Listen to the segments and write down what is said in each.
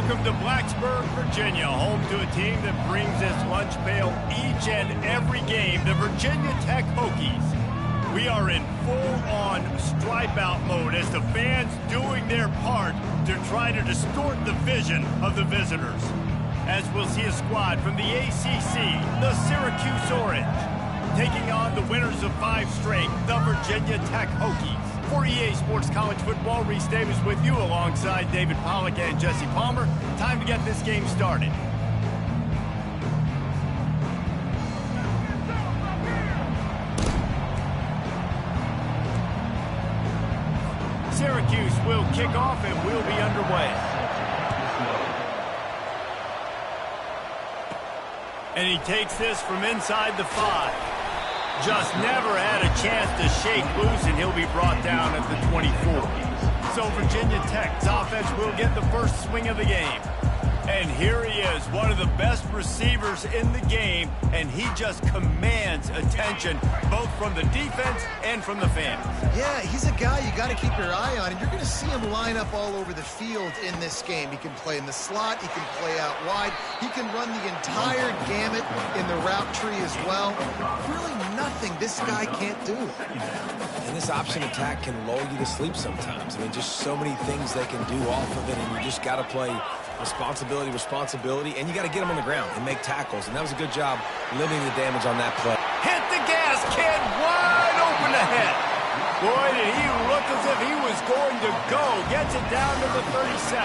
Welcome to Blacksburg, Virginia, home to a team that brings its lunch pail each and every game, the Virginia Tech Hokies. We are in full-on stripe-out mode as the fans doing their part to try to distort the vision of the visitors. As we'll see a squad from the ACC, the Syracuse Orange, taking on the winners of 5 straight, the Virginia Tech Hokies. For EA Sports College Football, Reese Davis with you alongside David Pollack and Jesse Palmer. Time to get this game started. Syracuse will kick off and we'll be underway. And he takes this from inside the 5. Just never had a chance to shake loose, and he'll be brought down at the 24. So Virginia Tech's offense will get the first swing of the game. And here he is, one of the best receivers in the game, and he just commands attention, both from the defense and from the fans. Yeah, he's a guy you got to keep your eye on, and you're going to see him line up all over the field in this game. He can play in the slot, he can play out wide, he can run the entire gamut in the route tree as well. Really nothing this guy can't do. And this option attack can lull you to sleep sometimes. I mean, just so many things they can do off of it, and you just got to play responsibility, and you got to get them on the ground and make tackles. And that was a good job limiting the damage on that play. Hit the gas, kid, wide open ahead. Boy, did he look as if he was going to go. Gets it down to the 37.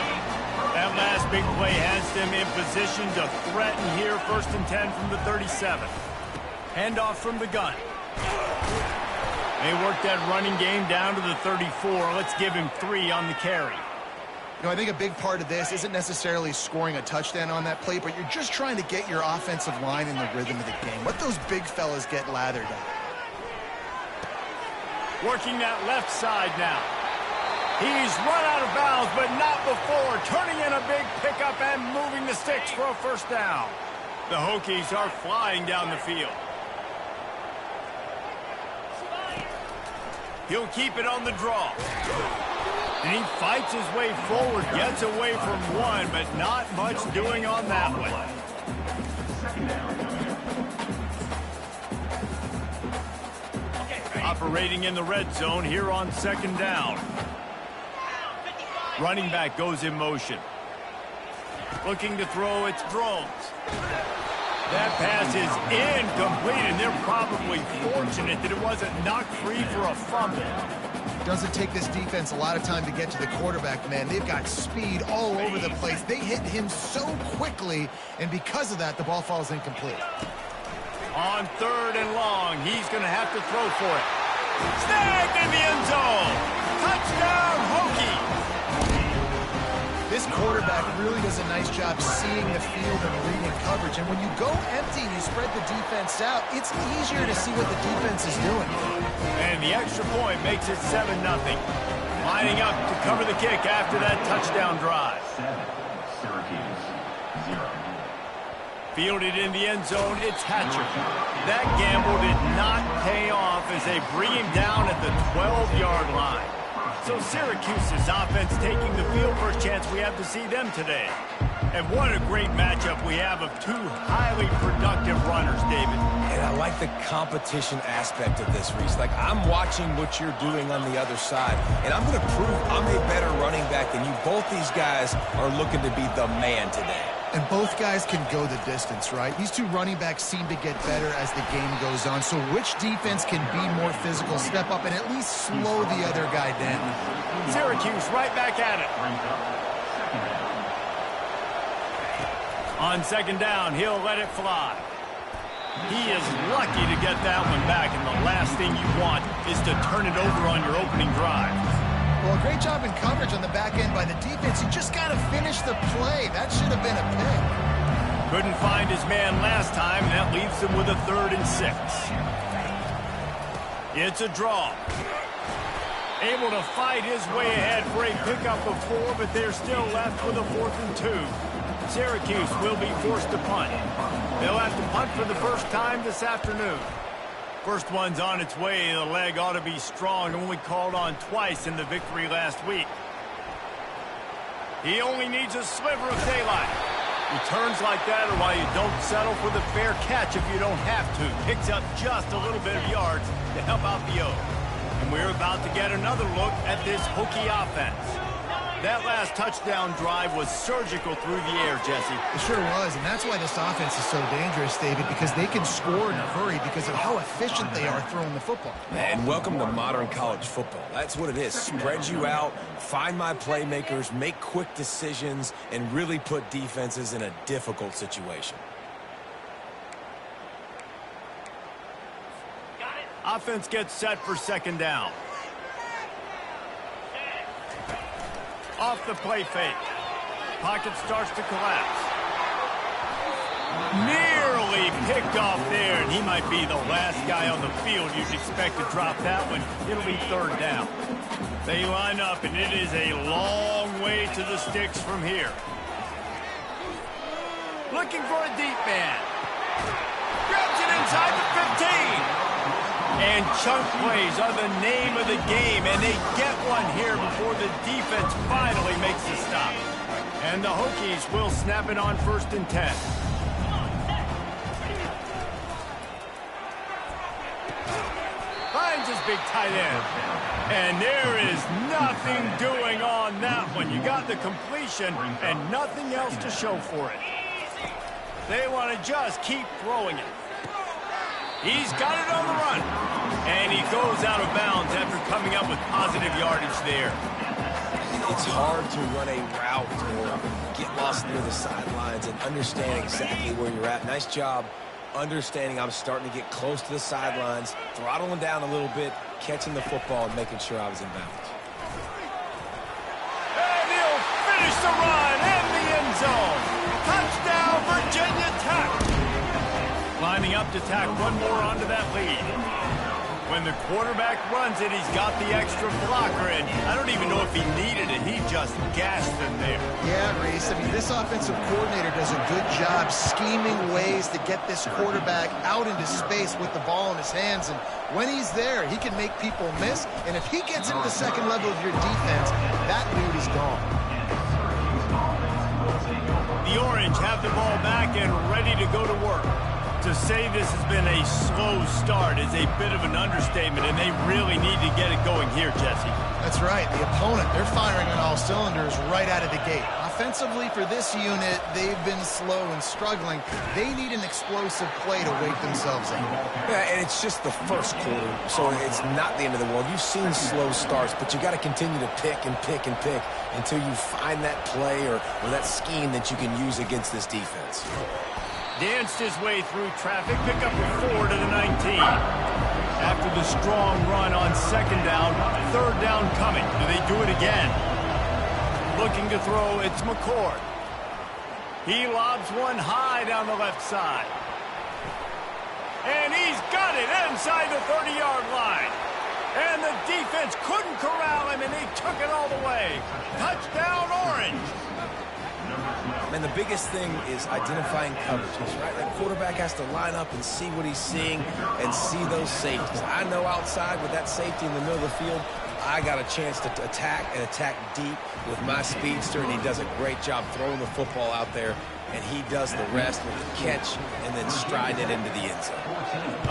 That last big play has them in position to threaten here. 1st and 10 from the 37. Handoff from the gun. They work that running game down to the 34. Let's give him 3 on the carry. You know, I think a big part of this isn't necessarily scoring a touchdown on that play, but you're just trying to get your offensive line in the rhythm of the game. Let those big fellas get lathered up. Working that left side now. He's run out of bounds, but not before. Turning in a big pickup and moving the sticks for a 1st down. The Hokies are flying down the field. He'll keep it on the draw. And he fights his way forward, gets away from one, but not much doing on that one. Operating in the red zone here on 2nd down. Running back goes in motion. Looking to throw, it's Drones. That pass is incomplete, and they're probably fortunate that it wasn't knocked free for a fumble. Doesn't take this defense a lot of time to get to the quarterback, man. They've got speed all over the place. They hit him so quickly, and because of that, the ball falls incomplete. On 3rd and long, he's going to have to throw for it. Snagged in the end zone. Touchdown, Hokies. This quarterback really does a nice job seeing the field and reading coverage. And when you go empty and you spread the defense out, it's easier to see what the defense is doing. And the extra point makes it 7-0. Lining up to cover the kick after that touchdown drive. 7, Syracuse, 0. Fielded in the end zone, it's Hatcher. That gamble did not pay off as they bring him down at the 12-yard line. So Syracuse's offense taking the field. First chance we have to see them today. And what a great matchup we have of 2 highly productive runners, David. And I like the competition aspect of this, Reese. Like, I'm watching what you're doing on the other side, and I'm going to prove I'm a better running back than you. Both these guys are looking to be the man today. And both guys can go the distance, right? These 2 running backs seem to get better as the game goes on. So which defense can be more physical, step up, and at least slow the other guy down? Syracuse right back at it. On 2nd down, he'll let it fly. He is lucky to get that one back, and the last thing you want is to turn it over on your opening drive. Well, a great job in coverage on the back end by the defense. You just got to finish the play. That should have been a pick. Couldn't find his man last time, and that leaves him with a 3rd and 6. It's a draw. Able to fight his way ahead for a pickup of 4, but they're still left with a 4th and 2. Syracuse will be forced to punt. They'll have to punt for the first time this afternoon. First one's on its way. The leg ought to be strong. Only called on twice in the victory last week. He only needs a sliver of daylight. Returns like that are why you don't settle for the fair catch if you don't have to. Picks up just a little bit of yards to help out the O. And we're about to get another look at this Hokie offense. That last touchdown drive was surgical through the air, Jesse. It sure was, and that's why this offense is so dangerous, David, because they can score in a hurry because of how efficient they are throwing the football. And welcome to modern college football. That's what it is. Spread you out, find my playmakers, make quick decisions, and really put defenses in a difficult situation. Offense gets set for second down. Off the play fake. Pocket starts to collapse. Nearly picked off there, and he might be the last guy on the field you'd expect to drop that one. It'll be third down. They line up, and it is a long way to the sticks from here. Looking for a deep man. Grabs it inside the 15. And chunk plays are the name of the game, and they get one here before the defense finally makes the stop. And the Hokies will snap it on 1st and 10. Finds his big tight end. And there is nothing doing on that one. You got the completion and nothing else to show for it. They want to just keep throwing it. He's got it on the run. And he goes out of bounds after coming up with positive yardage there. It's hard to run a route or get lost near the sidelines and understand exactly where you're at. Nice job understanding I'm starting to get close to the sidelines, throttling down a little bit, catching the football, and making sure I was in bounds. And he'll finish the run in the end zone. Touchdown, Virginia Tech. Lining up to tack one more onto that lead. When the quarterback runs it, he's got the extra blocker, and I don't even know if he needed it. He just gassed them there. Yeah, Reese. I mean, this offensive coordinator does a good job scheming ways to get this quarterback out into space with the ball in his hands. And when he's there, he can make people miss. And if he gets into the second level of your defense, that dude is gone. The Orange have the ball back and ready to go to work. To say this has been a slow start is a bit of an understatement, and they really need to get it going here, Jesse. That's right. The opponent, they're firing on all cylinders right out of the gate. Offensively, for this unit, they've been slow and struggling. They need an explosive play to wake themselves up. Yeah, and it's just the first quarter, so it's not the end of the world. You've seen slow starts, but you got to continue to pick and pick and pick until you find that play or that scheme that you can use against this defense. Danced his way through traffic, pick up a 4 to the 19. After the strong run on second down, third down coming. Do they do it again? Looking to throw, it's McCord. He lobs one high down the left side. And he's got it inside the 30-yard line. And the defense couldn't corral him, and they took it all the way. Touchdown, Orange. And the biggest thing is identifying coverages, right? That quarterback has to line up and see what he's seeing and see those safeties. I know outside with that safety in the middle of the field, I got a chance to attack and attack deep with my speedster, and he does a great job throwing the football out there, and he does the rest with the catch and then stride it into the end zone.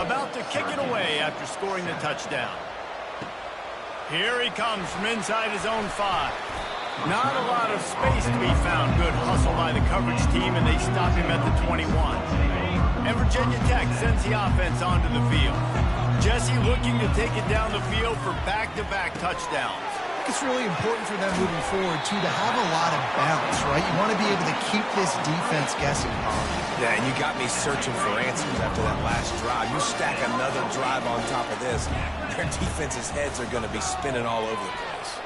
About to kick it away after scoring the touchdown. Here he comes from inside his own 5. Not a lot of space to be found. Good hustle by the coverage team, and they stop him at the 21. And Virginia Tech sends the offense onto the field. Jesse looking to take it down the field for back-to-back touchdowns. It's really important for them moving forward, too, to have a lot of balance, right? You want to be able to keep this defense guessing. Yeah, and you got me searching for answers after that last drive. You stack another drive on top of this, their defense's heads are going to be spinning all over the place.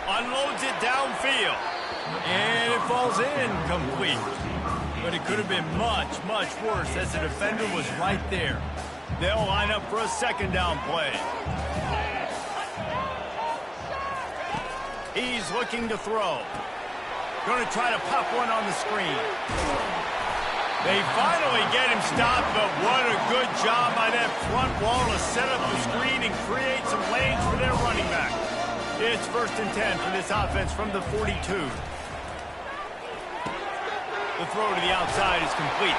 Unloads it downfield. And it falls incomplete. But it could have been much, much worse as the defender was right there. They'll line up for a second down play. He's looking to throw. Going to try to pop one on the screen. They finally get him stopped, but what a good job by that front wall to set up the screen and create some lanes for their running back. It's 1st and 10 for this offense from the 42. The throw to the outside is complete.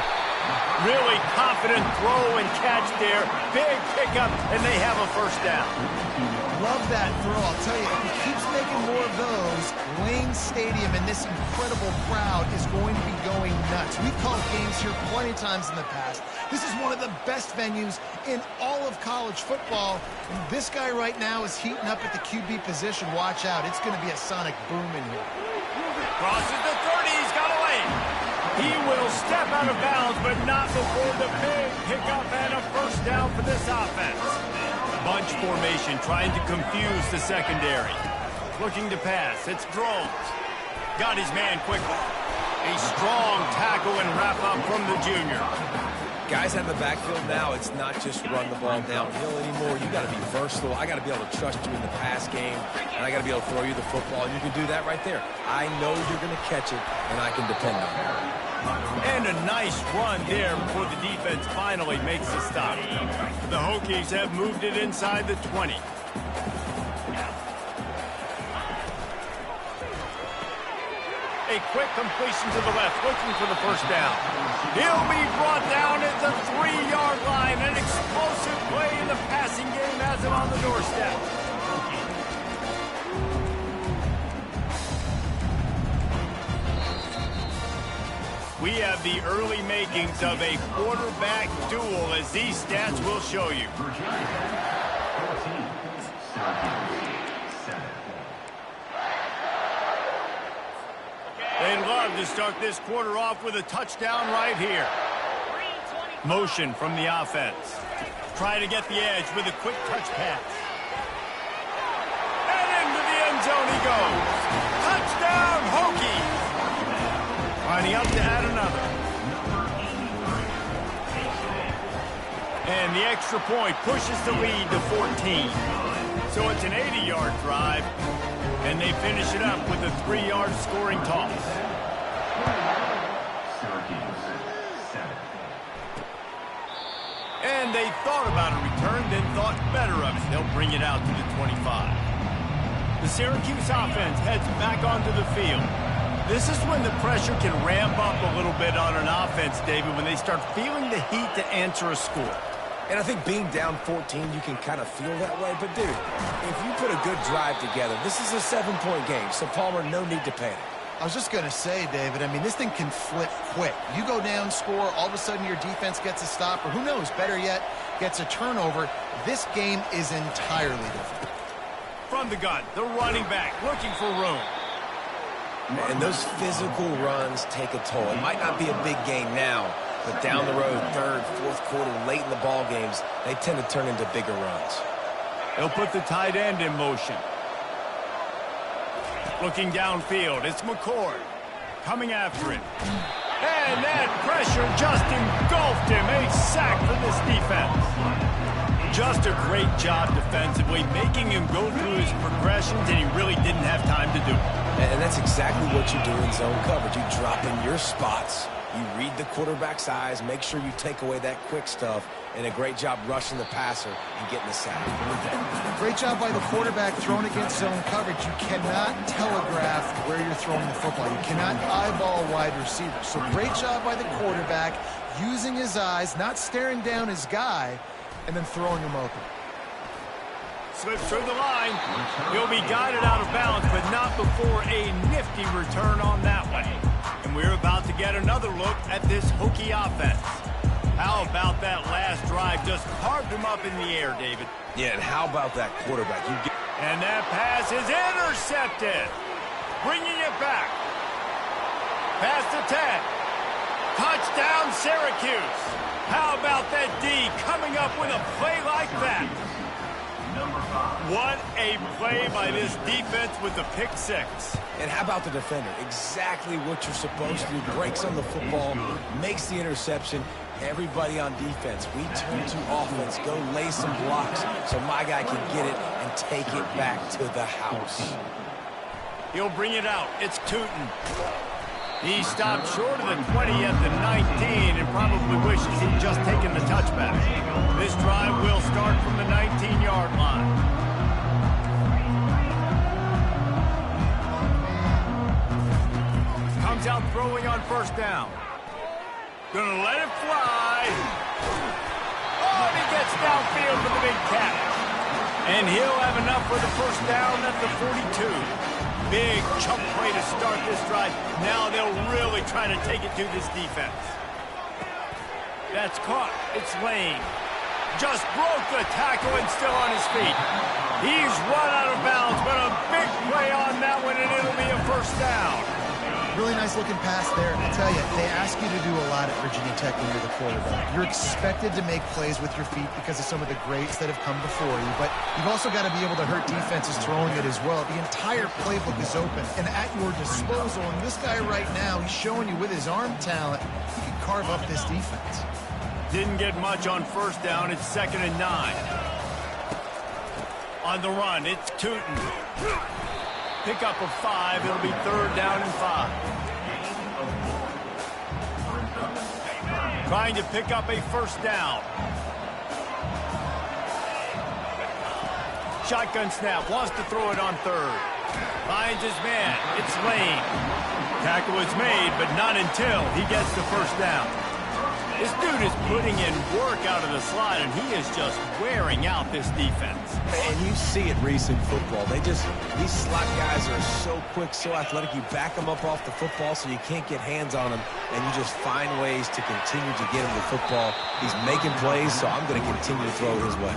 Really confident throw and catch there. Big pickup, and they have a first down. Love that throw. I'll tell you, if he keeps making more of those, Wayne Stadium and this incredible crowd is going to be going nuts. We've called games here plenty of times in the past. This is one of the best venues in all of college football. And this guy right now is heating up at the QB position. Watch out. It's going to be a sonic boom in here. Crosses the 30. He's got away. He will step out of bounds, but not before the big pickup and a first down for this offense. Bunch formation trying to confuse the secondary. Looking to pass. It's Drones. Got his man quickly. A strong tackle and wrap up from the junior. Guys out in the backfield now, it's not just run the ball downhill anymore. You got to be versatile. I got to be able to trust you in the pass game, and I got to be able to throw you the football. And you can do that right there. I know you're going to catch it, and I can depend on it. And a nice run there before the defense finally makes a stop. The Hokies have moved it inside the 20. A quick completion to the left, looking for the first down. He'll be brought down at the 3-yard line. An explosive play in the passing game has him on the doorstep. We have the early makings of a quarterback duel, as these stats will show you. Virginia, 14, Syracuse, 7. They'd love to start this quarter off with a touchdown right here. Motion from the offense. Try to get the edge with a quick touch pass. And into the end zone he goes. Touchdown, Hokies! Lining up to add another. And the extra point pushes the lead to 14. So it's an 80-yard drive. And they finish it up with a 3-yard scoring toss. Syracuse, 7. And they thought about a return, then thought better of it. They'll bring it out to the 25. The Syracuse offense heads back onto the field. This is when the pressure can ramp up a little bit on an offense, David, when they start feeling the heat to answer a score. And I think being down 14, you can kind of feel that way. But, dude, if you put a good drive together, this is a 7-point game. So, Palmer, no need to panic. I was just going to say, David, I mean, this thing can flip quick. You go down, score, all of a sudden your defense gets a stop, or who knows, better yet, gets a turnover. This game is entirely different. From the gun, the running back looking for room. And those physical runs take a toll. It might not be a big game now, but down the road, third, fourth quarter, late in the ball games, they tend to turn into bigger runs. They'll put the tight end in motion. Looking downfield, it's McCord coming after it. And that pressure just engulfed him. A sack for this defense. Just a great job defensively, making him go through his progressions, and he really didn't have time to do it. And that's exactly what you do in zone coverage. You drop in your spots. You read the quarterback's eyes, make sure you take away that quick stuff, and a great job rushing the passer and getting the sack. Great job by the quarterback throwing against zone coverage. You cannot telegraph where you're throwing the football. You cannot eyeball a wide receiver. So great job by the quarterback using his eyes, not staring down his guy, and then throwing him open. Slips through the line. He'll be guided out of bounds, but not before a nifty return on that one. And we're about to get another look at this Hokie offense. How about that last drive? Just carved him up in the air, David. Yeah, and how about that quarterback? And that pass is intercepted. Bringing it back. Past the 10. Touchdown, Syracuse. How about that D coming up with a play like that? What a play by this defense with the pick six. And how about the defender? Exactly what you're supposed to do. Breaks on the football, makes the interception. Everybody on defense, we turn to offense. Go lay some blocks so my guy can get it and take it back to the house. He'll bring it out. It's Tootin. He stopped short of the 20 at the 19 and probably wishes he'd just taken the touchback. This drive will start from the 19-yard line. Comes out throwing on first down. Gonna let it fly. Oh, and he gets downfield for the big catch. And he'll have enough for the first down at the 42. Big chunk play to start this drive. Now they'll really try to take it to this defense. That's caught. It's Lane. Just broke the tackle and still on his feet. He's run out of bounds, but a big play on that one, and it'll be a first down. Really nice looking pass there. And I tell you, they ask you to do a lot at Virginia Tech when you're the quarterback. You're expected to make plays with your feet because of some of the greats that have come before you, but you've also got to be able to hurt defenses throwing it as well. The entire playbook is open and at your disposal, and this guy right now, he's showing you with his arm talent, he can carve up this defense. Didn't get much on first down. It's 2nd and 9. On the run, it's Tootin. Pick up of 5. It'll be 3rd down and 5. Trying to pick up a first down. Shotgun snap. Wants to throw it on 3rd. Finds his man. It's Lane. Tackle is made, but not until he gets the first down. This dude is putting in work out of the slot, and he is just wearing out this defense. And you see it, Reese, in football. These slot guys are so quick, so athletic. You back them up off the football so you can't get hands on them, and you just find ways to continue to get him the football. He's making plays, so I'm going to continue to throw it his way.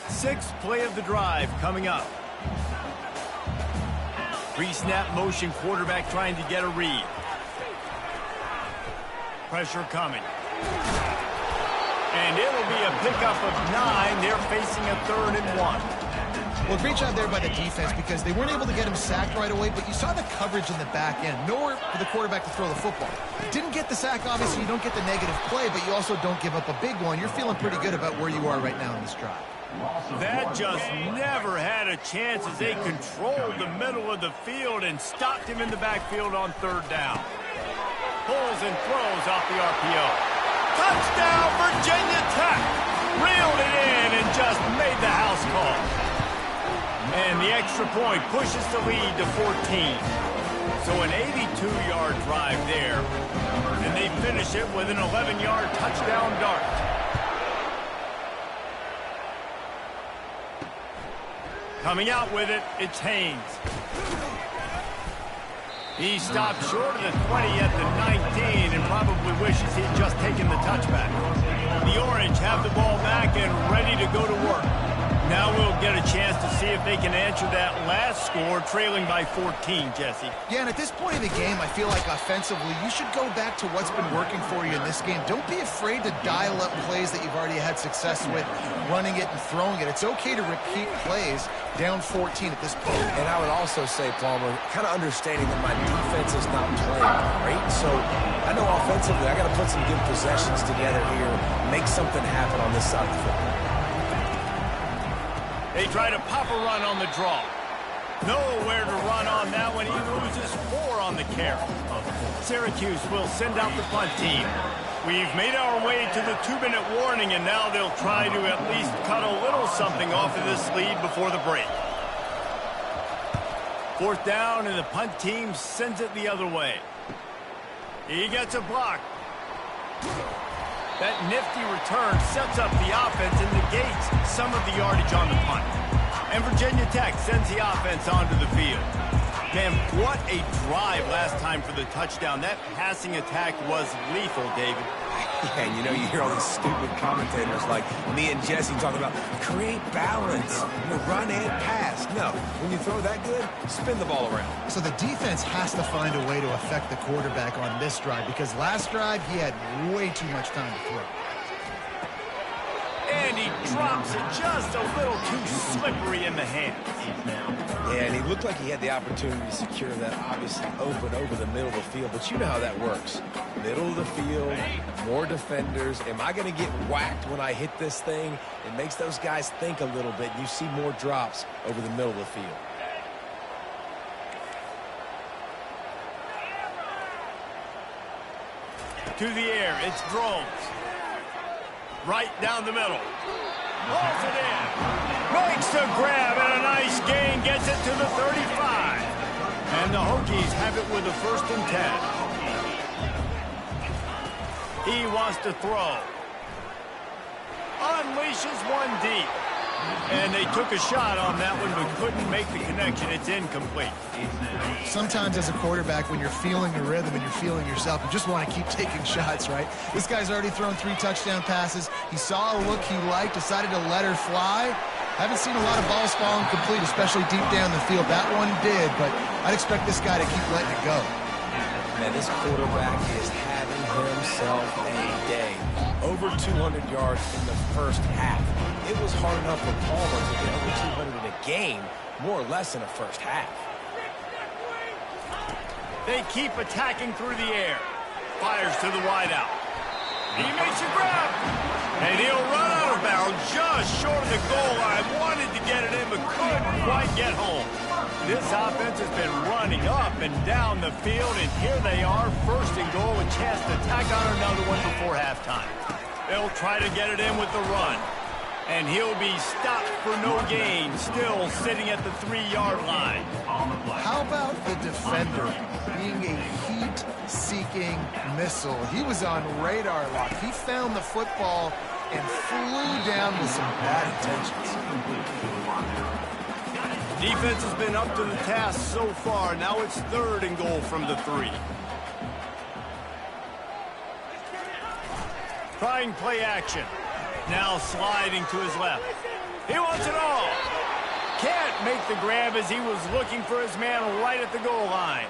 Sixth play of the drive coming up. Pre-snap motion, quarterback trying to get a read. Pressure coming. And it'll be a pickup of 9. They're facing a 3rd and 1. Well, great job there by the defense because they weren't able to get him sacked right away, but you saw the coverage in the back end. Nowhere for the quarterback to throw the football. Didn't get the sack, obviously. You don't get the negative play, but you also don't give up a big one. You're feeling pretty good about where you are right now in this drive. That just never had a chance as they controlled the middle of the field and stopped him in the backfield on 3rd down. Pulls and throws off the RPO. Touchdown, Virginia Tech! Reeled it in and just made the house call. And the extra point pushes the lead to 14. So an 82-yard drive there. And they finish it with an 11-yard touchdown dart. Coming out with it, it's Haynes. He stopped short of the 20 at the 19 and probably wishes he'd just taken the touchback. The Orange have the ball back and ready to go to work. Now we'll get a chance to see if they can answer that last score, trailing by 14, Jesse. Yeah, and at this point in the game, I feel like offensively, you should go back to what's been working for you in this game. Don't be afraid to dial up plays that you've already had success with, running it and throwing it. It's okay to repeat plays down 14 at this point. And I would also say, Palmer, kind of understanding that my defense is not playing great, so I know offensively I got to put some good possessions together here, make something happen on this side of the football. They try to pop a run on the draw. Nowhere to run on that one. He loses 4 on the carry. Syracuse will send out the punt team. We've made our way to the 2-minute warning, and now they'll try to at least cut a little something off of this lead before the break. 4th down, and the punt team sends it the other way. He gets a block. That nifty return sets up the offense and negates some of the yardage on the punt. And Virginia Tech sends the offense onto the field. Man, what a drive last time for the touchdown. That passing attack was lethal, David. Yeah, and you know, you hear all these stupid commentators like me and Jesse talking about create balance, run and pass. No, when you throw that good, spin the ball around. So the defense has to find a way to affect the quarterback on this drive because last drive he had way too much time to throw. And he drops it just a little too slippery in the hands. Yeah, and he looked like he had the opportunity to secure that obviously open over the middle of the field, but you know how that works. Middle of the field, more defenders. Am I going to get whacked when I hit this thing? It makes those guys think a little bit. You see more drops over the middle of the field. To the air, it's Drones. Right down the middle. Pulls it in. Makes the grab and a nice gain. Gets it to the 35. And the Hokies have it with a 1st and 10. He wants to throw. Unleashes one deep. And they took a shot on that one but couldn't make the connection. It's incomplete. Sometimes as a quarterback, when you're feeling the rhythm and you're feeling yourself, you just want to keep taking shots, right? This guy's already thrown 3 touchdown passes. He saw a look he liked, decided to let her fly. Haven't seen a lot of balls falling complete, especially deep down the field. That one did, but I'd expect this guy to keep letting it go. Man, this quarterback is having himself a day. Over 200 yards in the first half. It was hard enough for Palmer to get over 200 in a game, more or less in the first half. They keep attacking through the air. Fires to the wideout. He makes a grab. And he'll run out of bounds just short of the goal line. Wanted to get it in, but couldn't quite get home. This offense has been running up and down the field, and here they are, 1st and goal, a chance to tack on another one before halftime. They'll try to get it in with the run. And he'll be stopped for no gain, still sitting at the 3-yard line. How about the defender being a heat-seeking missile? He was on radar lock. He found the football and flew down with some bad intentions. Defense has been up to the task so far. Now it's 3rd and goal from the 3. Trying play action. Now sliding to his left. He wants it all. Can't make the grab as he was looking for his man right at the goal line.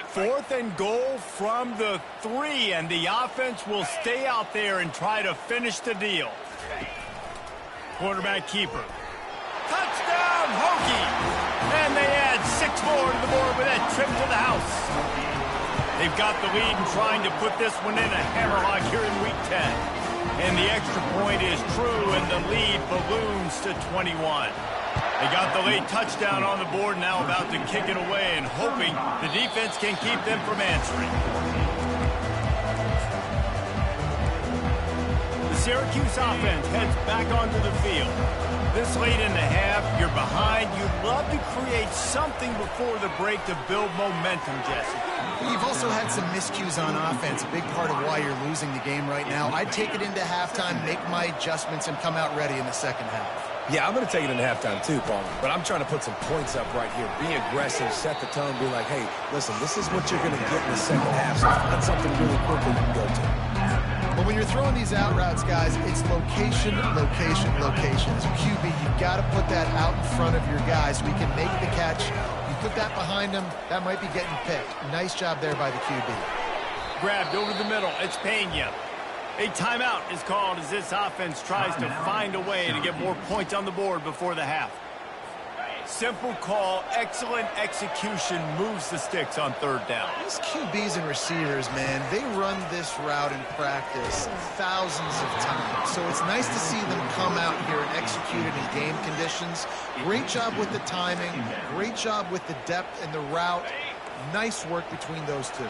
Fourth and goal from the 3, and the offense will stay out there and try to finish the deal. Quarterback keeper. Touchdown, Hokie! And they add 6 more to the board with that trip to the house. They've got the lead and trying to put this one in a hammerlock here in Week 10. And the extra point is true, and the lead balloons to 21. They got the late touchdown on the board, now about to kick it away and hoping the defense can keep them from answering. The Syracuse offense heads back onto the field. This late in the half, you're behind. You'd love to create something before the break to build momentum, Jesse. You've also had some miscues on offense, a big part of why you're losing the game right now. I'd take it into halftime, make my adjustments, and come out ready in the second half. Yeah, I'm going to take it into halftime too, Palmer. But I'm trying to put some points up right here. Be aggressive, set the tone, be like, hey, listen, this is what you're going to get in the second half. So find something really quickly you can go to. But when you're throwing these out routes, guys, it's location, location, location. As a QB, you've got to put that out in front of your guys so we can make the catch. You put that behind them, that might be getting picked. Nice job there by the QB. Grabbed over the middle. It's Pena. A timeout is called as this offense tries to find a way to get more points on the board before the half. Simple call, excellent execution, moves the sticks on 3rd down. These QBs and receivers, man, they run this route in practice thousands of times. So it's nice to see them come out here and execute it in game conditions. Great job with the timing, great job with the depth and the route. Nice work between those two.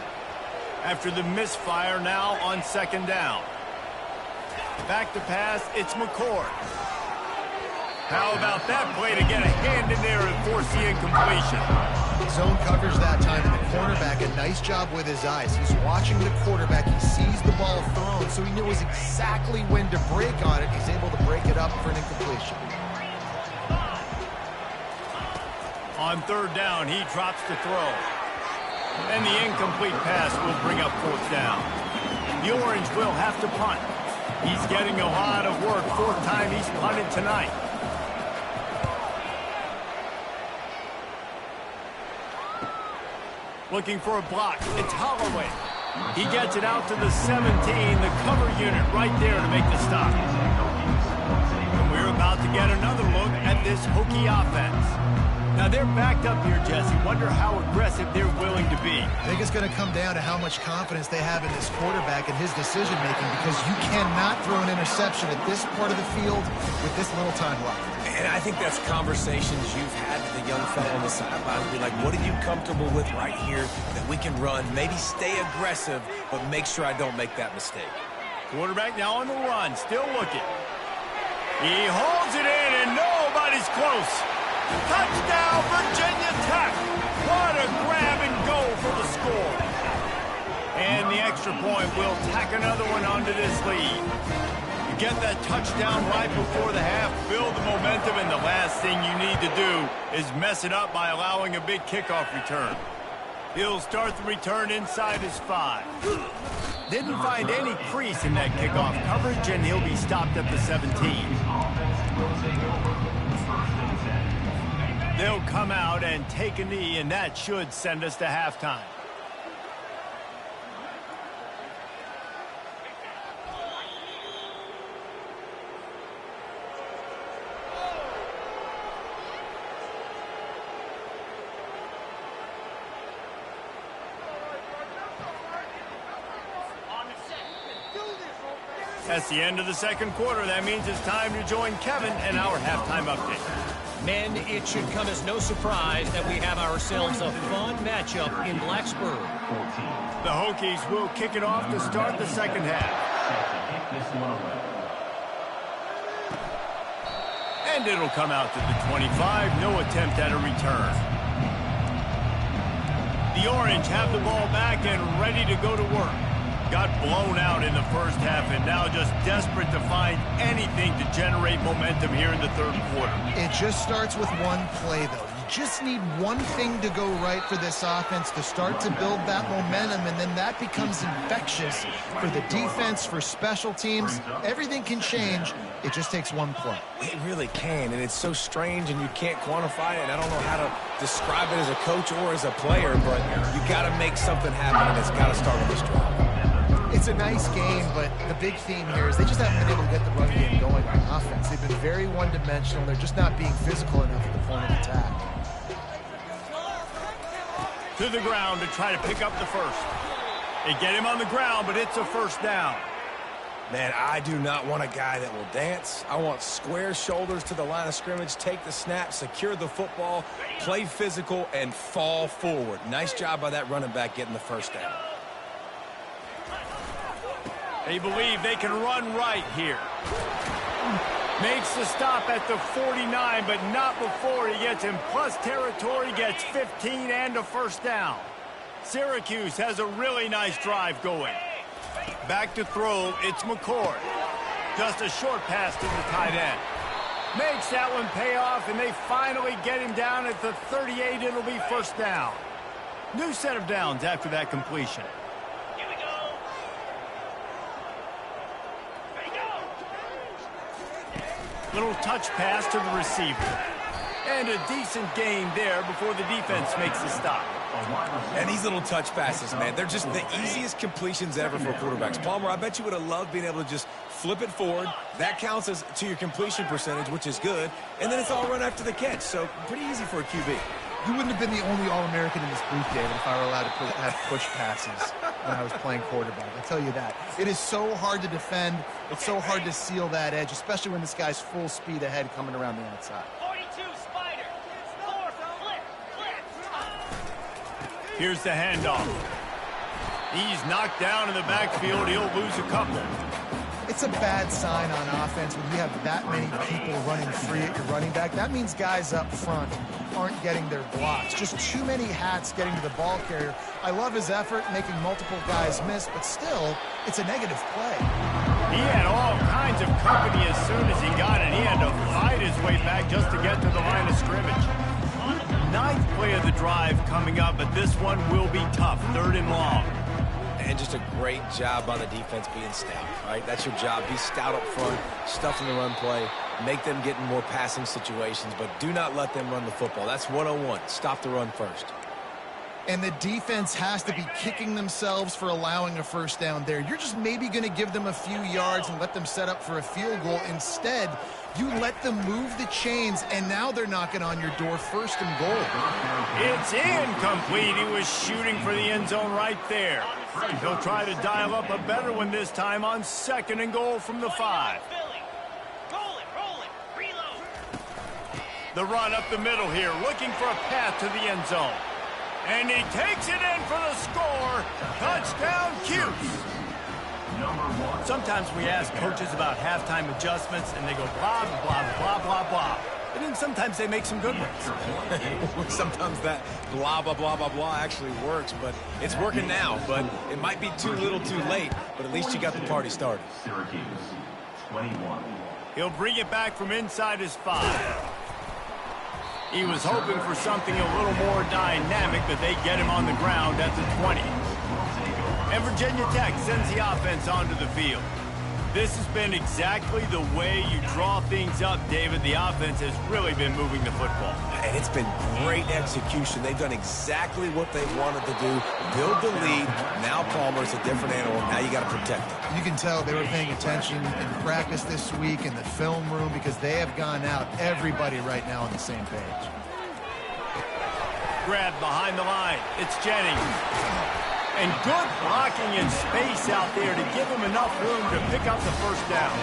After the misfire, now on 2nd down. Back to pass, it's McCord. How about that play to get a hand in there and force the incompletion? Zone coverage that time, and the cornerback, a nice job with his eyes. He's watching the quarterback. He sees the ball thrown, so he knows exactly when to break on it. He's able to break it up for an incompletion. On 3rd down, he drops to throw. And the incomplete pass will bring up 4th down. The Orange will have to punt. He's getting a lot of work. 4th time he's punted tonight. Looking for a block. It's Holloway. He gets it out to the 17, the cover unit right there to make the stop. And we're about to get another look at this Hokie offense. Now, they're backed up here, Jesse. Wonder how aggressive they're willing to be. I think it's going to come down to how much confidence they have in this quarterback and his decision-making, because you cannot throw an interception at this part of the field with this little time left. And I think that's conversations you've had with the young fellow on the sideline. Be like, what are you comfortable with right here that we can run? Maybe stay aggressive, but make sure I don't make that mistake. Quarterback now on the run, still looking. He holds it in, and nobody's close. Touchdown, Virginia Tech. What a grab and go for the score. And the extra point will tack another one onto this lead. You get that touchdown right before the half, build the momentum, and the last thing you need to do is mess it up by allowing a big kickoff return. He'll start the return inside his 5. Didn't find any crease in that kickoff coverage, and he'll be stopped at the 17. They'll come out and take a knee, and that should send us to halftime. That's the end of the second quarter. That means it's time to join Kevin and our halftime update. Men, it should come as no surprise that we have ourselves a fun matchup in Blacksburg. The Hokies will kick it off to start the second half. And it'll come out to the 25. No attempt at a return. The Orange have the ball back and ready to go to work. Got blown out in the first half and now just desperate to find anything to generate momentum here in the third quarter. It just starts with one play, though. You just need one thing to go right for this offense to start to build that momentum, and then that becomes infectious for the defense, for special teams. Everything can change. It just takes one play. It really can, and it's so strange, and you can't quantify it. I don't know how to describe it as a coach or as a player, but you got to make something happen, and it's got to start with this drive. It's a nice game, but the big theme here is they just haven't been able to get the run game going on offense. They've been very one-dimensional. They're just not being physical enough at the point of attack. To the ground to try to pick up the first. They get him on the ground, but it's a first down. Man, I do not want a guy that will dance. I want square shoulders to the line of scrimmage, take the snap, secure the football, play physical, and fall forward. Nice job by that running back getting the first down. They believe they can run right here. Makes the stop at the 49, but not before he gets in plus territory, gets 15 and a first down. Syracuse has a really nice drive going. Back to throw, it's McCord. Just a short pass to the tight end. Makes that one pay off, and they finally get him down at the 38. It'll be first down. New set of downs after that completion. Little touch pass to the receiver. And a decent gain there before the defense makes the stop. And these little touch passes, man, they're just the easiest completions ever for quarterbacks. Palmer, I bet you would have loved being able to just flip it forward. That counts as to your completion percentage, which is good. And then it's all run after the catch, so pretty easy for a QB. You wouldn't have been the only All-American in this group, David, if I were allowed to have push passes when I was playing quarterback. I'll tell you that. It is so hard to defend. It's so hard to seal that edge, especially when this guy's full speed ahead coming around the outside. 42 Spider. Here's the handoff. He's knocked down in the backfield. He'll lose a couple. It's a bad sign on offense when you have that many people running free at your running back. That means guys up front aren't getting their blocks. Just too many hats getting to the ball carrier. I love his effort, making multiple guys miss, but still, it's a negative play. He had all kinds of company as soon as he got it. He had to fight his way back just to get to the line of scrimmage. Ninth play of the drive coming up, but this one will be tough. Third and long. And just a great job by the defense being stout, right? That's your job. Be stout up front, stuff in the run play, make them get in more passing situations, but do not let them run the football. That's 101. Stop the run first. and the defense has to be kicking themselves for allowing a first down there. You're just maybe going to give them a few yards and let them set up for a field goal. Instead, you let them move the chains, and now they're knocking on your door, 1st and goal. It's incomplete. He was shooting for the end zone right there. He'll try to dial up a better one this time on 2nd and goal from the 5. The run up the middle here, looking for a path to the end zone. And he takes it in for the score. Touchdown, Cuse. Sometimes we ask coaches about halftime adjustments, and they go blah, blah, blah, blah, blah. And then sometimes they make some good ones. Sometimes that blah, blah, blah, blah, blah actually works, but it's working now. But it might be too little too late, but at least you got the party started. Syracuse, 21. He'll bring it back from inside his 5. He was hoping for something a little more dynamic, but they get him on the ground at the 20. And Virginia Tech sends the offense onto the field. This has been exactly the way you draw things up, David. The offense has really been moving the football. And it's been great execution. They've done exactly what they wanted to do. Build the lead. Now Palmer's a different animal. Now you got to protect him. You can tell they were paying attention in practice this week in the film room because they have gone out, everybody right now on the same page. Grab behind the line. It's Jennings. And good blocking in space out there to give him enough room to pick up the first down.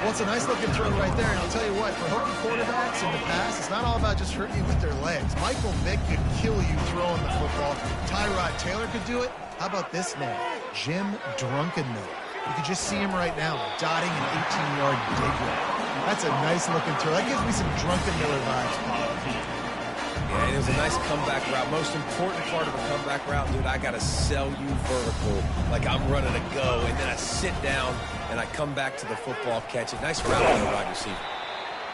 Well, it's a nice-looking throw right there, and I'll tell you what, for Hokie quarterbacks in the past, it's not all about just hurting you with their legs. Michael Vick could kill you throwing the football. Tyrod Taylor could do it. How about this name? Jim Drunkenmiller. You can just see him right now, dotting an 18-yard dig route. That's a nice-looking throw. That gives me some Drunkenmiller vibes, Paul. Yeah, it was a nice comeback route. Most important part of a comeback route, dude, I got to sell you vertical like I'm running a go, and then I sit down and I come back to the football, catch it. Nice route on the wide receiver.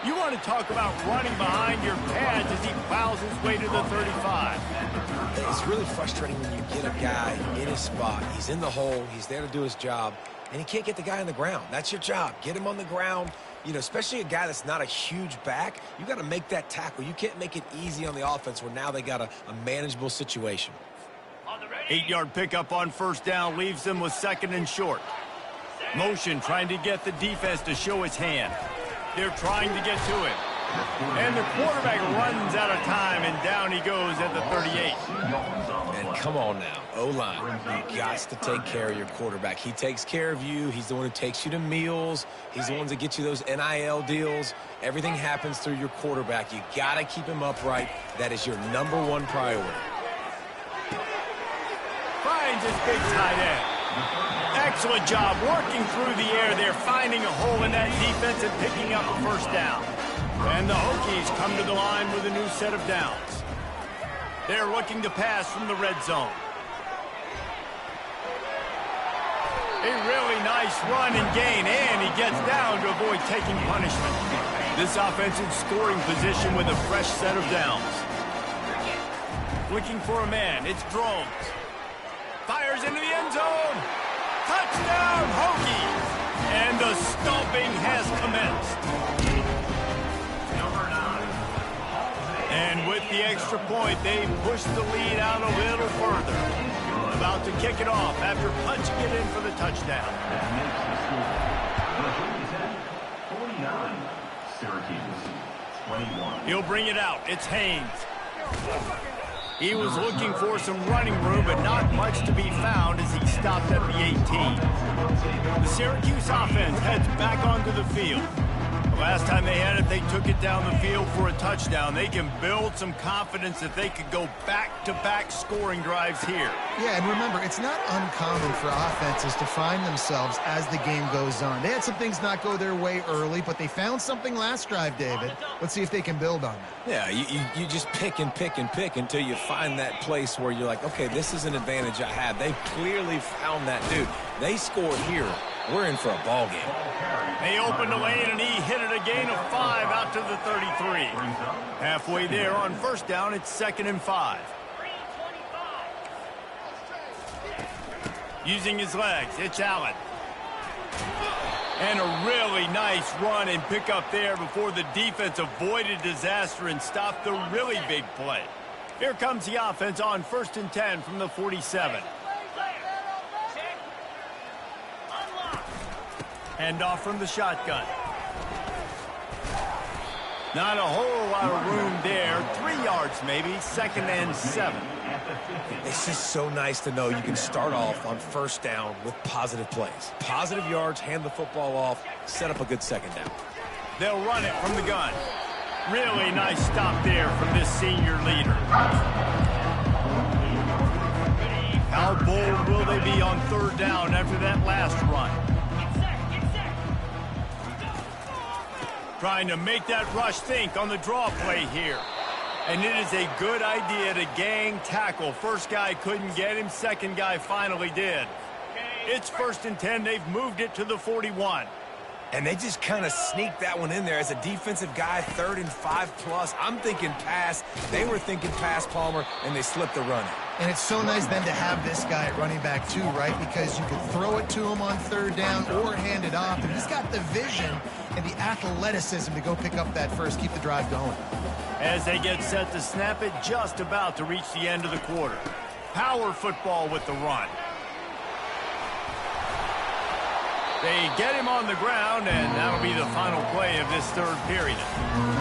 You want to talk about running behind your pads as he plows his way to the 35. It's really frustrating when you get a guy in his spot. He's in the hole. He's there to do his job, and he can't get the guy on the ground. That's your job. Get him on the ground. You know, especially a guy that's not a huge back, you got to make that tackle. You can't make it easy on the offense where now they got a manageable situation. 8-yard pickup on first down leaves them with 2nd and short. Motion trying to get the defense to show his hand. They're trying to get to him. And the quarterback runs out of time, and down he goes at the 38. And come on now, O-line, you got to take care of your quarterback. He takes care of you. He's the one who takes you to meals. He's the one that gets you those NIL deals. Everything happens through your quarterback. You got to keep him upright. That is your #1 priority. Finds his big tight end. Excellent job working through the air there, finding a hole in that defense and picking up a first down. And the Hokies come to the line with a new set of downs. They're looking to pass from the red zone. A really nice run and gain, and he gets down to avoid taking punishment. This offense in scoring position with a fresh set of downs. Looking for a man, it's Drones. Fires into the end zone. Touchdown, Hokies! And the stomping has commenced. And with the extra point, they push the lead out a little further. About to kick it off after punching it in for the touchdown. That makes the score 49, Syracuse 21. He'll bring it out. It's Haynes. He was looking for some running room, but not much to be found as he stopped at the 18. The Syracuse offense heads back onto the field. The last time they had it, they took it down the field for a touchdown. They can build some confidence that they could go back-to-back scoring drives here. Yeah, and remember, it's not uncommon for offenses to find themselves as the game goes on. They had some things not go their way early, but they found something last drive, David. Let's see if they can build on that. Yeah, you just pick and pick and pick until you find that place where you're like, okay, this is an advantage I have. They clearly found that, dude. They scored here. We're in for a ball game. They opened the lane, and he hit it a gain of 5 out to the 33. Halfway there on first down, it's 2nd and 5. Using his legs, it's Allen. And a really nice run and pick up there before the defense avoided disaster and stopped the really big play. Here comes the offense on 1st and 10 from the 47. Hand off from the shotgun. Not a whole lot of room there. 3 yards maybe. 2nd and 7. It's just so nice to know you can start off on 1st down with positive plays. Positive yards, hand the football off, set up a good 2nd down. They'll run it from the gun. Really nice stop there from this senior leader. How bold will they be on 3rd down after that last run? Trying to make that rush think on the draw play here. And it is a good idea to gang tackle. First guy couldn't get him. Second guy finally did. It's 1st and 10. They've moved it to the 41. And they just kind of sneaked that one in there. As a defensive guy, 3rd and 5+. I'm thinking pass. They were thinking pass, Palmer, and they slipped the run. And it's so nice then to have this guy at running back too, right? Because you can throw it to him on 3rd down or hand it off. And he's got the vision and the athleticism to go pick up that first, keep the drive going. As they get set to snap it, just about to reach the end of the quarter. Power football with the run. They get him on the ground, and that'll be the final play of this 3rd period.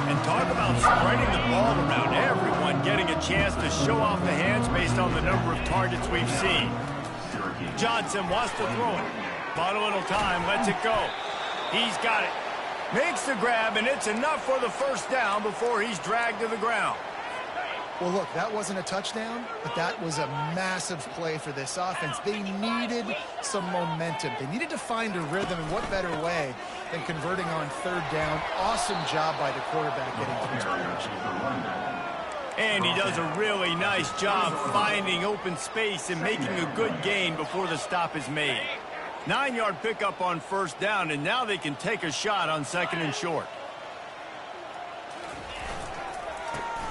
And talk about spreading the ball around. Everyone getting a chance to show off the hands based on the number of targets we've seen. Johnson wants to throw it. But a little time, lets it go. He's got it. Makes the grab, and it's enough for the 1st down before he's dragged to the ground. Well, look, that wasn't a touchdown, but that was a massive play for this offense. They needed some momentum. They needed to find a rhythm, and what better way than converting on 3rd down. Awesome job by the quarterback getting to his position. And he does a really nice job finding open space and making a good gain before the stop is made. 9-yard pickup on 1st down, and now they can take a shot on 2nd and short.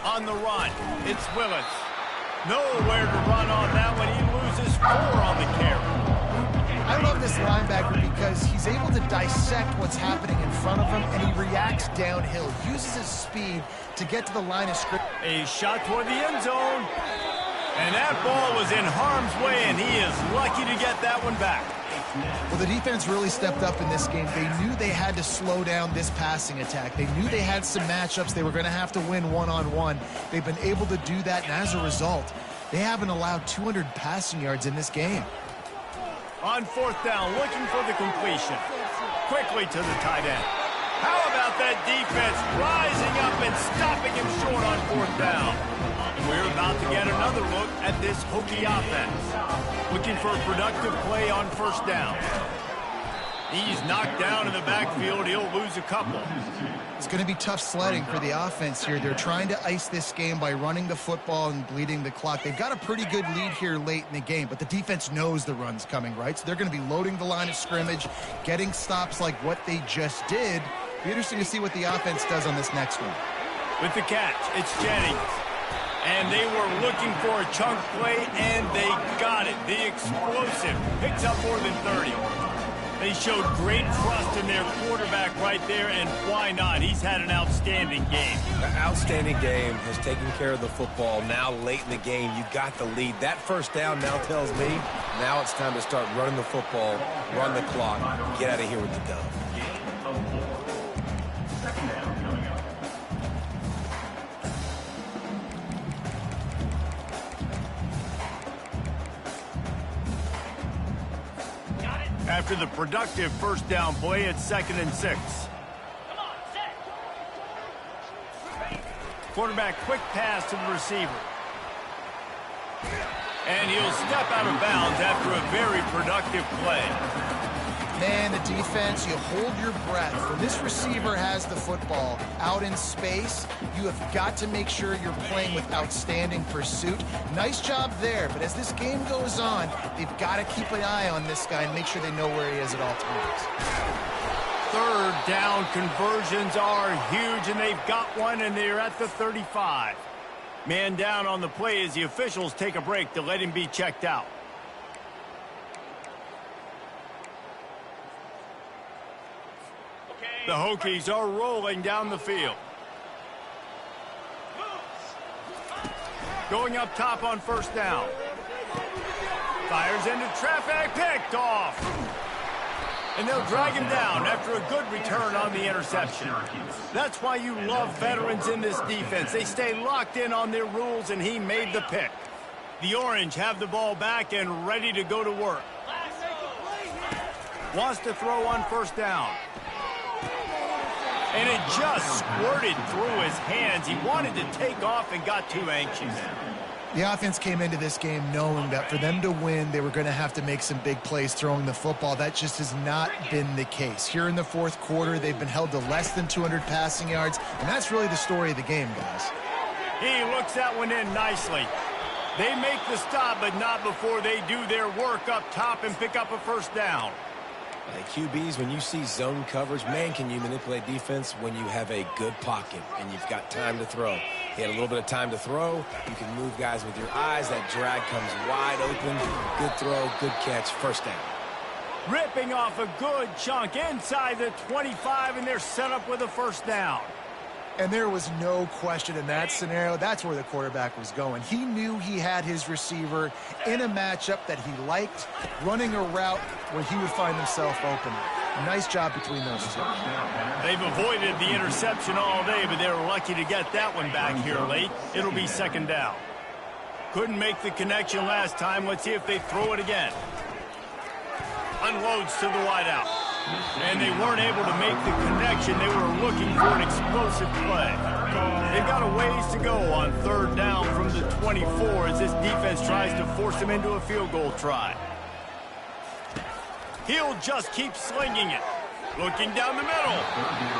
On the run, it's Willis. Nowhere to run on that one. He loses 4 on the carry. I love this linebacker because he's able to dissect what's happening in front of him, and he reacts downhill. Uses his speed to get to the line of scrimmage. A shot toward the end zone. And that ball was in harm's way, and he is lucky to get that one back. Well, the defense really stepped up in this game. They knew they had to slow down this passing attack. They knew they had some matchups they were going to have to win one-on-one. They've been able to do that, and as a result, they haven't allowed 200 passing yards in this game. On 4th down, looking for the completion. Quickly to the tight end. How about that defense rising up and stopping him short on 4th down? We're about to get another look at this Hokie offense. Looking for a productive play on 1st down. He's knocked down in the backfield. He'll lose a couple. It's going to be tough sledding for the offense here. They're trying to ice this game by running the football and bleeding the clock. They've got a pretty good lead here late in the game, but the defense knows the run's coming, right? So they're going to be loading the line of scrimmage, getting stops like what they just did. Be interesting to see what the offense does on this next one. With the catch, it's Jennings. And they were looking for a chunk play, and they got it. The explosive picks up more than 30. They showed great trust in their quarterback right there, and why not? He's had an outstanding game. An outstanding game, has taken care of the football. Now late in the game, you got the lead. That 1st down now tells me now it's time to start running the football, run the clock, get out of here with the dub. After the productive 1st down play, it's 2nd and 6. Quarterback quick pass to the receiver. And he'll step out of bounds after a very productive play. Man, the defense, you hold your breath. When this receiver has the football out in space, you have got to make sure you're playing with outstanding pursuit. Nice job there, but as this game goes on, they've got to keep an eye on this guy and make sure they know where he is at all times. 3rd down conversions are huge, and they've got one, and they're at the 35. Man down on the play as the officials take a break to let him be checked out. The Hokies are rolling down the field. Going up top on first down. Fires into traffic, picked off. And they'll drag him down after a good return on the interception. That's why you love veterans in this defense. They stay locked in on their rules, and he made the pick. The Orange have the ball back and ready to go to work. Wants to throw on first down. And it just squirted through his hands. He wanted to take off and got too anxious. The offense came into this game knowing that for them to win, they were going to have to make some big plays throwing the football. That just has not been the case. Here in the fourth quarter, they've been held to less than 200 passing yards, and that's really the story of the game, guys. He looks that one in nicely. They make the stop, but not before they do their work up top and pick up a first down. QBs, when you see zone coverage, man, can you manipulate defense when you have a good pocket and you've got time to throw. He had a little bit of time to throw. You can move guys with your eyes. That drag comes wide open. Good throw, good catch, first down. Ripping off a good chunk inside the 25, and they're set up with a first down. And there was no question in that scenario. That's where the quarterback was going. He knew he had his receiver in a matchup that he liked, running a route where he would find himself open. Nice job between those two. They've avoided the interception all day, but they were lucky to get that one back here late. It'll be second down. Couldn't make the connection last time. Let's see if they throw it again. Unloads to the wideout. And they weren't able to make the connection. They were looking for an explosive play. They've got a ways to go on third down from the 24 as this defense tries to force them into a field goal try. He'll just keep slinging it. Looking down the middle.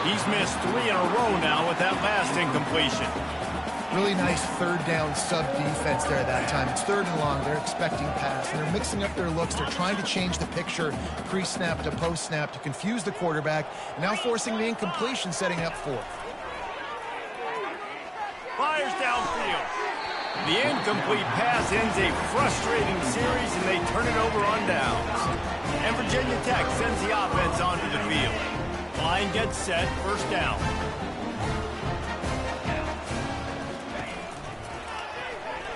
He's missed 3 in a row now with that last incompletion. Really nice third down sub-defense there that time. It's third and long. They're expecting pass, and they're mixing up their looks. They're trying to change the picture pre-snap to post-snap to confuse the quarterback, and now forcing the incompletion, setting up fourth. Fires downfield. The incomplete pass ends a frustrating series, and they turn it over on downs. And Virginia Tech sends the offense onto the field. Line gets set, first down.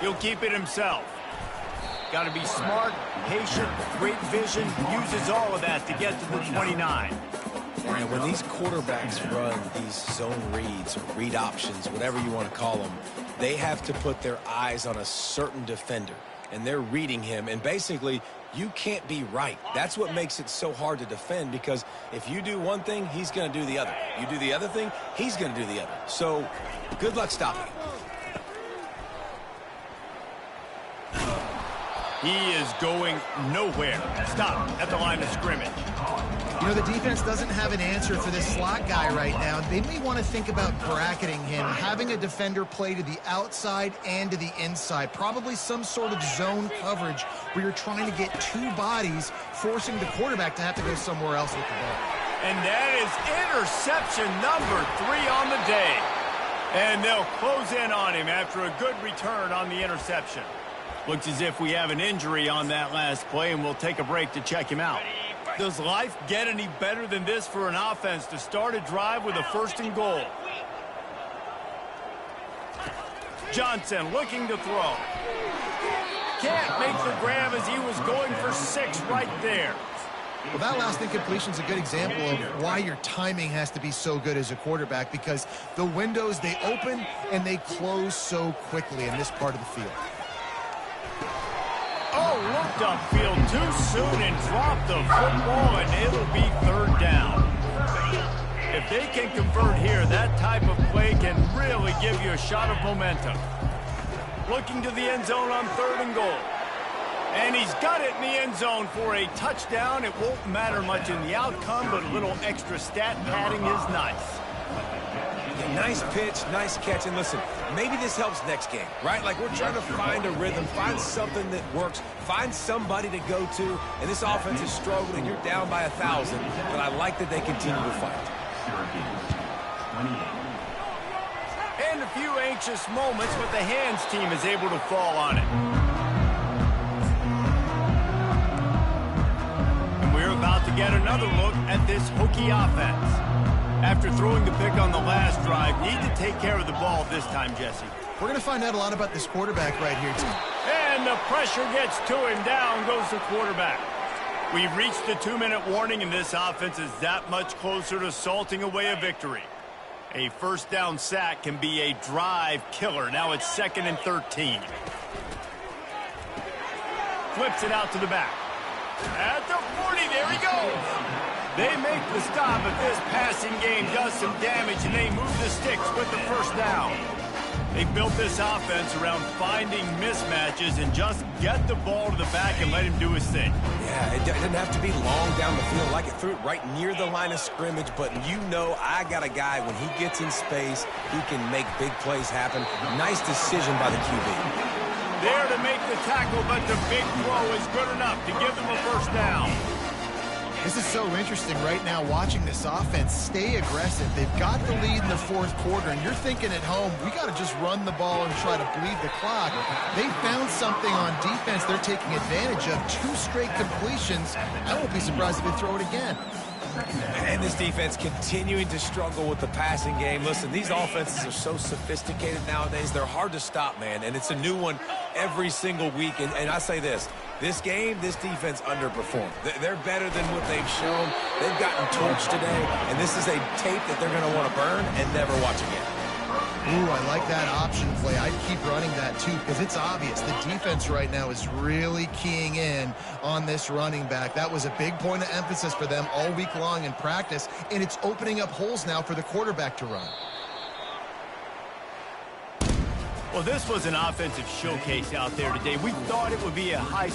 He'll keep it himself. Got to be smart, patient, great vision, uses all of that to get to the 29. And when these quarterbacks run these zone reads, or read options, whatever you want to call them, they have to put their eyes on a certain defender, and they're reading him, and basically you can't be right. That's what makes it so hard to defend, because if you do one thing, he's going to do the other. You do the other thing, he's going to do the other. So good luck stopping. He is going nowhere. Stop at the line of scrimmage. You know, the defense doesn't have an answer for this slot guy right now. They may want to think about bracketing him, having a defender play to the outside and to the inside. Probably some sort of zone coverage where you're trying to get two bodies, forcing the quarterback to have to go somewhere else with the ball. And that is interception number 3 on the day. And they'll close in on him after a good return on the interception. Looks as if we have an injury on that last play, and we'll take a break to check him out. Does life get any better than this for an offense to start a drive with a first and goal? Johnson looking to throw. Can't make the grab as he was going for 6 right there. Well, that last incompletion is a good example of why your timing has to be so good as a quarterback, because the windows, they open and they close so quickly in this part of the field. Oh, looked upfield too soon and dropped the football, and it'll be third down. If they can convert here, that type of play can really give you a shot of momentum. Looking to the end zone on third and goal. And he's got it in the end zone for a touchdown. It won't matter much in the outcome, but a little extra stat padding is nice. Nice pitch, nice catch, and listen, maybe this helps next game, right? Like, we're trying to find a rhythm, find something that works, find somebody to go to, and this offense is struggling. You're down by 1,000, but I like that they continue to fight. And a few anxious moments, but the hands team is able to fall on it. And we're about to get another look at this Hokie offense. After throwing the pick on the last drive, need to take care of the ball this time, Jesse. We're going to find out a lot about this quarterback right here, too. And the pressure gets to him. Down goes the quarterback. We've reached the 2-minute warning, and this offense is that much closer to salting away a victory. A first down sack can be a drive killer. Now it's 2nd and 13. Flips it out to the back. At the 40, there he goes. They make the stop, but this passing game does some damage, and they move the sticks with the first down. They built this offense around finding mismatches and just get the ball to the back and let him do his thing. Yeah, it didn't have to be long down the field. Like it threw it right near the line of scrimmage, but you know I got a guy, when he gets in space, he can make big plays happen. Nice decision by the QB. There to make the tackle, but the big throw is good enough to give them a first down. This is so interesting right now watching this offense stay aggressive. They've got the lead in the fourth quarter, and you're thinking at home, we got to just run the ball and try to bleed the clock. They found something on defense they're taking advantage of. 2 straight completions. I won't be surprised if they throw it again. And this defense continuing to struggle with the passing game. Listen, these offenses are so sophisticated nowadays. They're hard to stop, man, and it's a new one every single week. And I say this game, this defense underperformed. They're better than what they've shown. They've gotten torched today, and this is a tape that they're going to want to burn and never watch again. Ooh, I like that option play. I'd keep running that, too, because it's obvious. The defense right now is really keying in on this running back. That was a big point of emphasis for them all week long in practice, and it's opening up holes now for the quarterback to run. Well, this was an offensive showcase out there today. We thought it would be a high